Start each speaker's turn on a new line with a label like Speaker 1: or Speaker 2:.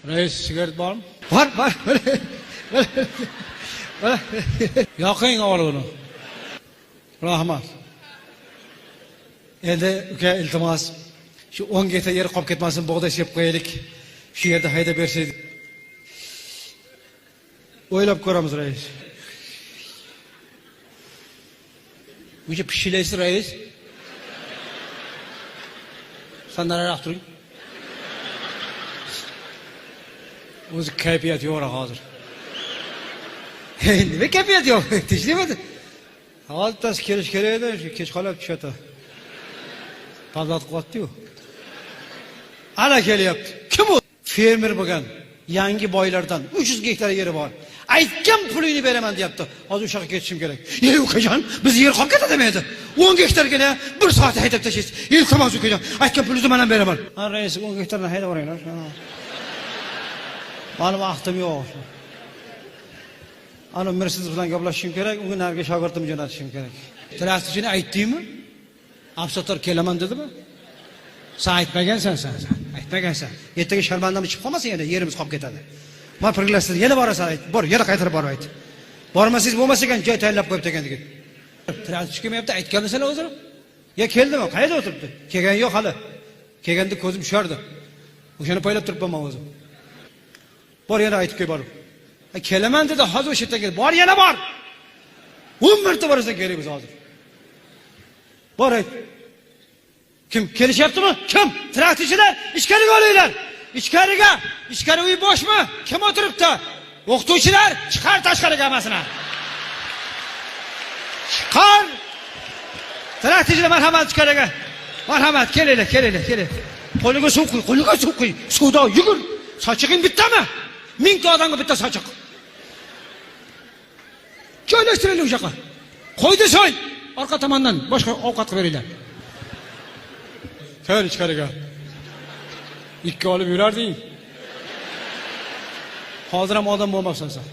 Speaker 1: Reis sigaret bormi?
Speaker 2: Bor.
Speaker 1: Yoqing oluni. Rahmat.
Speaker 2: Endi uka iltimos, shu 10 gektar yer qolib ketmasin, bug'doy sepib qo'yaylik. Shu yerda haydab bersangiz. O'ylab ko'ramiz, rais.
Speaker 1: Buncha pishilaysiz, rais. Sen nariroq turing. O'zi kayfiyat yo'q hozir.
Speaker 2: Nima kayfiyat yo'q? Tinchlikmi? Hozir kelish kerak edi, kech qolib tushadi. Pazat qilyapti-yu. Ana kelyapti. Kim u? Fermer bo'lgan, yangi boylardan 300 gektar yeri bor. Aytgan pulini beraman deyapti. Hozir o'sha yerga ketishim kerak. Ey ukajon, biz yer qolib ketadimi endi? 10 gektargina 1 soat haydab tashlaysiz. Iltimos ukajon, aytgan pulingizni men ham beraman.
Speaker 1: Ha, rais 10 gektardan haydab boringlar. Mani vaqtim yo'q.
Speaker 2: Ana Mercedes bilan gaplashishim kerak, unga narga shogirdim jo'natishim kerak.
Speaker 1: Traktorchini aytdingmi? Afsotar kelaman dedimi? Sen aytmagansan sen. Aytmagansan.
Speaker 2: Ertaga sharmandamiz chiqib qolmasin endi, yerimiz qolib ketadi. Men priglashtirib, yana borasan ayt. Bor, yana qaytarib borib ayt. Bormasangiz bo'lmas ekan, joy tayyorlab qo'yibdi ekan degan.
Speaker 1: Traktorchi kelmayapti, aytganmisan o'zim.
Speaker 2: Ya keldimi? Qayerda o'tiribdi? Kelgan yo'q hali. Kelganda ko'zim tushardi. O'shani poylab turibman men o'zim. Bor, yana aytib qo'y borib. Kelaman dedi, hozir o'sha yerga bor, yana bor. 10 marta borasan kerak biz hozir. Bor ayt. Kim kelishyaptimi? Kim? Traktorchilar, ichkariga olinglar. Ichkariga. Ichkari uy boshmi? Kim o'tiribdi? O'qituvchilar, chiqar tashqariga hammasini. Chiqar. Traktorchilar, marhamat ichkariga. Marhamat, kelinglar. Qo'liga suv qo'y, Suvda yugur. Sochiqing bittami? 1000 ta odamga bitta sochiq. Joylashtiringlar o'sha yoqqa. Qo'ydi so'y. Orqa tomondan boshqa ovqat qilib beringlar. Kir ichkariga. 2 olib yurarding. Hozir ham odam bo'lmabsan sen.